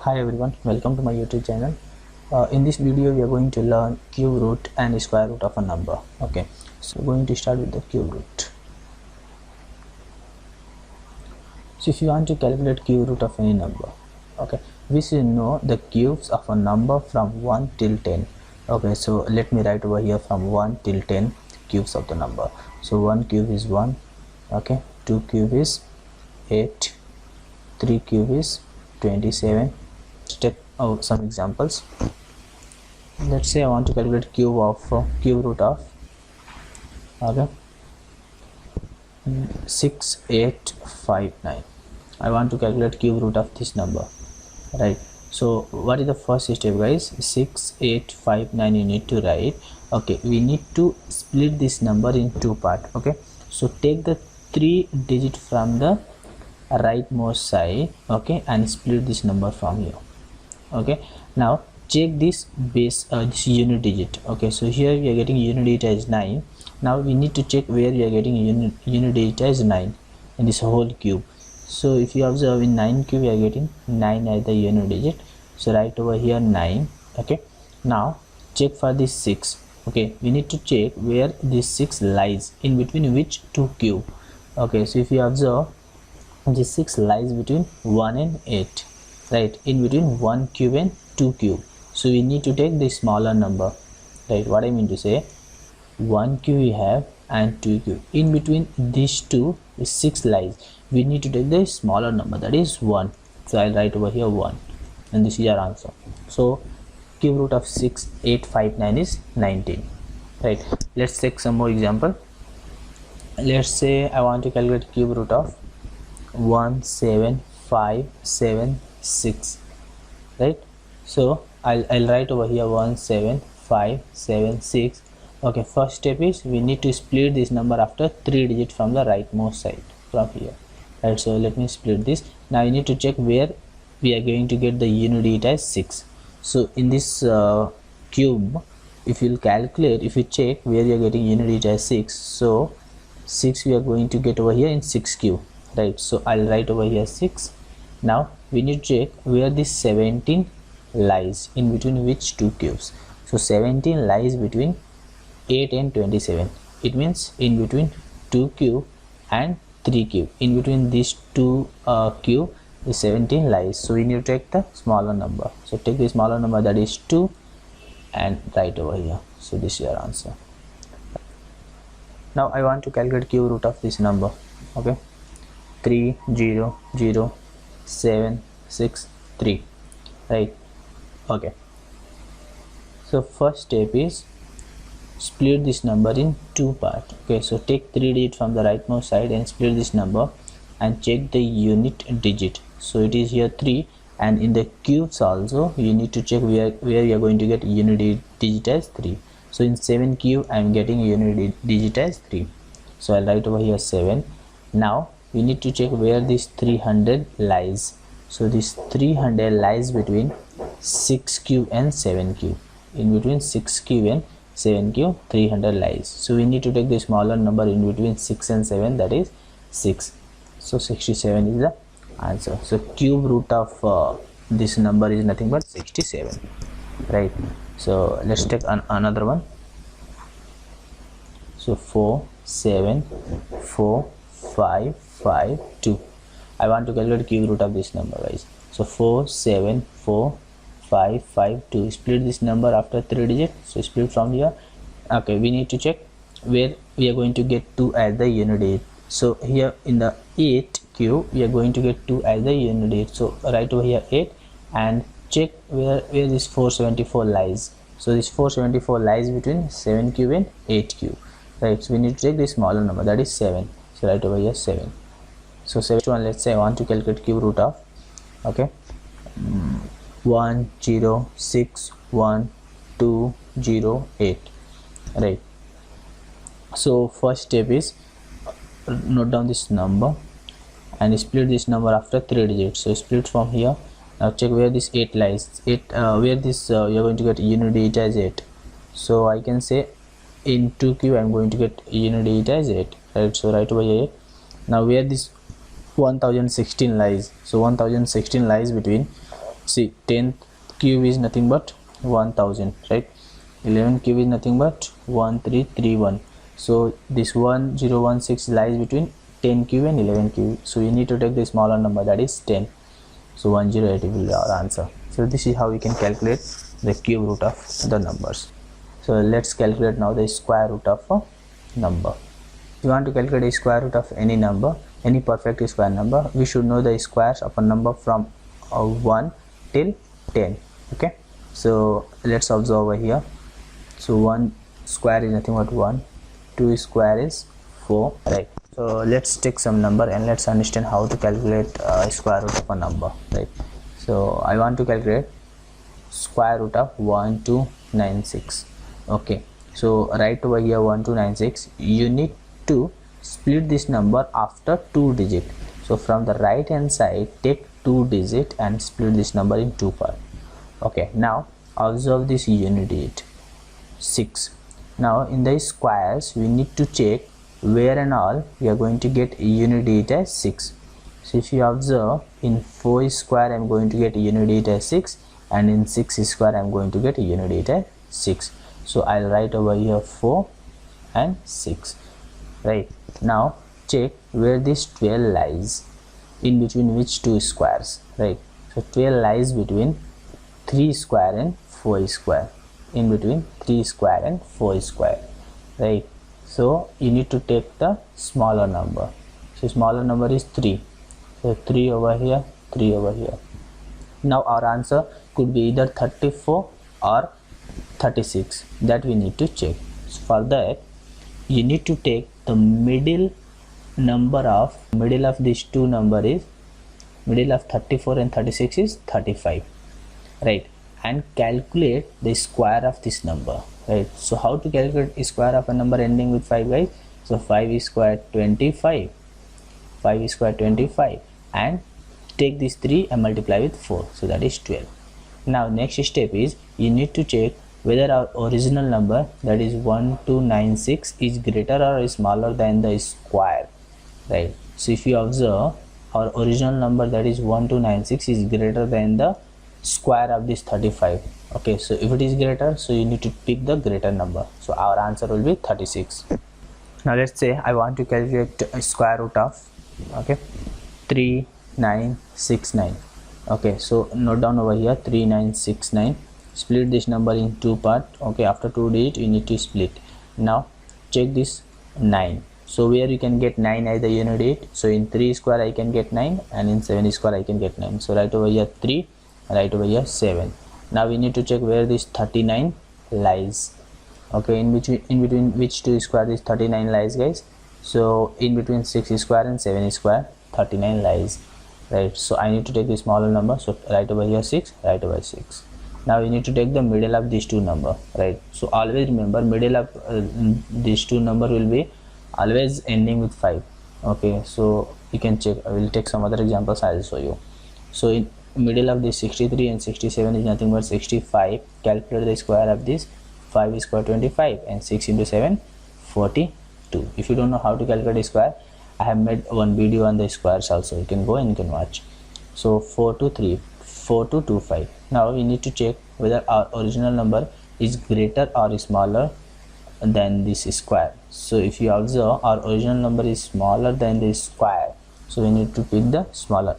Hi everyone, welcome to my YouTube channel. In this video we are going to learn cube root and square root of a number. Okay, so we're going to start with the cube root. So if you want to calculate cube root of any number, okay, we should know the cubes of a number from 1 till 10. Okay, so let me write over here from 1 till 10 cubes of the number. So 1 cube is 1, okay, 2 cube is 8, 3 cube is 27. Take some examples. Let's say I want to calculate cube root of 6859. I want to calculate cube root of this number, right? So what is the first step, guys? 6859 you need to write. Okay, we need to split this number in two parts. Okay, so take the 3 digit from the rightmost side, okay, and split this number from here. Okay, now check this base this unit digit. Okay, so here we are getting unit digit as 9. Now we need to check where we are getting unit digit as 9 in this whole cube. So if you observe in 9 cube we are getting 9 as the unit digit, so write over here 9. Okay, now check for this 6. Okay, we need to check where this 6 lies, in between which two cube. Okay, so if you observe, this 6 lies between 1 and 8, right, in between 1 cube and 2 cube. So we need to take the smaller number, right? What I mean to say, 1 cube we have and 2 cube, in between these two is 6 lies. We need to take the smaller number, that is 1. So I'll write over here 1, and this is our answer. So cube root of 6859 is 19, right? Let's take some more example. Let's say I want to calculate cube root of 17576, right? So I'll write over here 17576. Okay, first step is we need to split this number after 3 digits from the rightmost side, from here, right? So let me split this. Now you need to check where we are going to get the unit digit as 6. So in this cube, if you calculate, if you check where you are getting unit digit as 6, so 6 we are going to get over here in 6 cube, right? So I'll write over here 6. Now we need to check where this 17 lies, in between which two cubes. So 17 lies between 8 and 27. It means in between 2 cube and 3 cube. In between these two cube, the 17 lies. So we need to take the smaller number. So take the smaller number, that is 2, and write over here. So this is your answer. Now I want to calculate cube root of this number. Okay, 300763, right? Okay, so first step is split this number in two parts. Okay, so take 3 digits from the rightmost side and split this number and check the unit digit. So it is here 3, and in the cubes also you need to check where you are going to get unit digit as 3. So in 7 cube I am getting unit digit as 3, so I'll write over here 7. Now we need to check where this 300 lies. So this 300 lies between 6 cube and 7 cube. In between 6 cube and 7 cube, 300 lies. So we need to take the smaller number in between 6 and 7, that is 6. So 67 is the answer. So cube root of this number is nothing but 67, right? So let's take another one. So 4745552. I want to calculate cube root of this number, guys. So 474552. Split this number after 3 digits. So split from here. Okay, we need to check where we are going to get 2 as the unit digit. So here in the 8 cube we are going to get 2 as the unit digit. So write over here 8 and check where this 474 lies. So this 474 lies between 7 cube and 8 cube, right? So we need to take the smaller number, that is 7. So write over here 7. So 7, let's say I want to calculate cube root of 106128, right? So first step is note down this number and split this number after 3 digits. So split from here. Now check where this 8 lies. Where this you are going to get unit digit as 8. So I can say in 2 cube I am going to get unit digit as 8, right? So write over here 8. Now where this 1016 lies, so 1016 lies between See, 10 cube is nothing but 1000, right? 11 cube is nothing but 1331. So this 1016 lies between 10 cube and 11 cube. So we need to take the smaller number, that is 10. So 108 will be our answer. So this is how we can calculate the cube root of the numbers. So let's calculate now the square root of a number. If you want to calculate a square root of any number, any perfect square number, we should know the squares of a number from 1 till 10. Okay, so let's observe over here. So 1 square is nothing but 1, 2 square is 4, right? So let's take some number and let's understand how to calculate square root of a number, right? So I want to calculate square root of 1296. Okay, so right over here 1296, you need to split this number after 2 digits. So from the right hand side, take 2 digits and split this number in 2 parts. Okay, now observe this unit digit 6. Now in the squares we need to check where and all we are going to get unit digit as 6. So if you observe, in 4 square I am going to get unit digit as 6, and in 6 square I am going to get unit digit as 6. So I'll write over here 4 and 6. Right, now check where this 12 lies, in between which 2 squares, right? So 12 lies between 3 square and 4 square, in between 3 square and 4 square, right? So you need to take the smaller number. So smaller number is 3. So 3 over here, 3 over here. Now our answer could be either 34 or 36. That we need to check. So for that, you need to take the middle of these two number is, middle of 34 and 36 is 35, right? And calculate the square of this number, right? So how to calculate square of a number ending with 5, guys? So 5 square 25, 5 square 25, and take this 3 and multiply with 4, so that is 12. Now next step is, you need to check whether our original number, that is 1296, is greater or smaller than the square, right? So if you observe, our original number, that is 1296, is greater than the square of this 35. Okay, so if it is greater, so you need to pick the greater number. So our answer will be 36. Now let's say I want to calculate a square root of, okay, 3969. Okay, so note down over here 3969. Split this number in 2 parts. Okay, after 2 digits you need to split. Now check this 9. So where you can get 9 as the unit digit. So in 3 square I can get 9, and in 7 square I can get 9. So right over here 3, right over here 7. Now we need to check where this 39 lies. Okay, in between which 2 square this 39 lies, guys? So in between 6 square and 7 square, 39 lies, right? So I need to take the smaller number. So right over here 6, right over 6. Now we need to take the middle of these two number, right? So always remember, middle of these two number will be always ending with 5. Okay, so you can check. I will take some other examples, I will show you. So in middle of this 63 and 67 is nothing but 65. Calculate the square of this. 5 square 25, and 6 into 7 42. If you don't know how to calculate a square, I have made one video on the squares also. You can go and you can watch. So 4225. Now we need to check whether our original number is greater or smaller than this square. So if you observe, our original number is smaller than this square, so we need to pick the smaller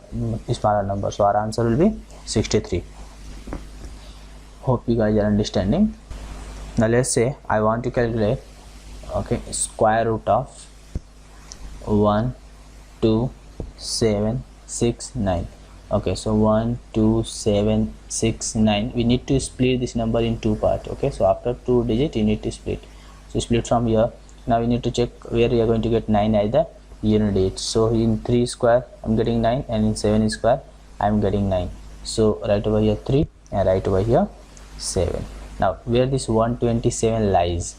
number. So our answer will be 63. Hope you guys are understanding. Now let's say I want to calculate, okay, square root of 12769. Okay, so 12769, we need to split this number in 2 parts. Okay, so after 2 digits you need to split. So split from here. Now we need to check where we are going to get 9 as the unit digit. So in 3 square I'm getting 9, and in 7 square I'm getting 9. So right over here 3, and right over here 7. Now where this 127 lies?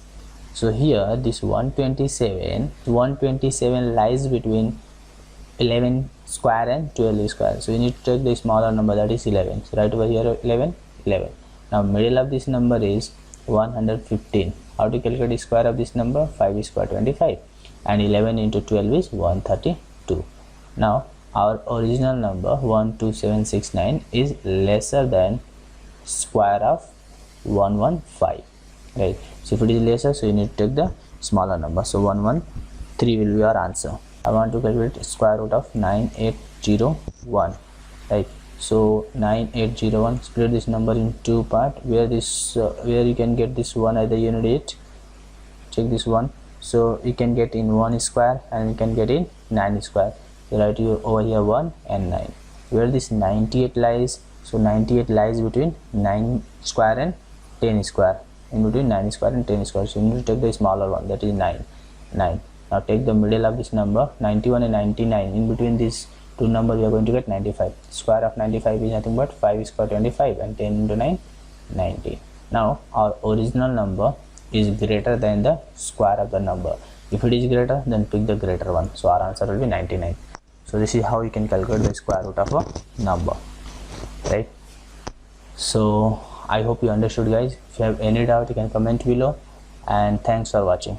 So here this 127 lies between 11 square and 12 square. So we need to take the smaller number, that is 11. So right over here 11. Now middle of this number is 115. How to calculate the square of this number? 5 square 25, and 11 into 12 is 132. Now our original number 12769 is lesser than square of 115, right? So if it is lesser, so you need to take the smaller number, so 113 will be our answer. I want to calculate square root of 9801, right? So 9801, split this number in two part, where you can get this one at the unit 8. Check this one, so you can get in 1 square and you can get in 9 square. So write you over here 1 and 9. Where this 98 lies, so 98 lies between 9 square and 10 square, in between 9 square and 10 square. So you need to take the smaller one, that is 9. Now take the middle of this number, 91 and 99. In between these two numbers, we are going to get 95. Square of 95 is nothing but 5 square 25, and 10 into 9, 90. Now our original number is greater than the square of the number. If it is greater, then pick the greater one. So our answer will be 99. So this is how you can calculate the square root of a number, right? So I hope you understood, guys. If you have any doubt, you can comment below, and thanks for watching.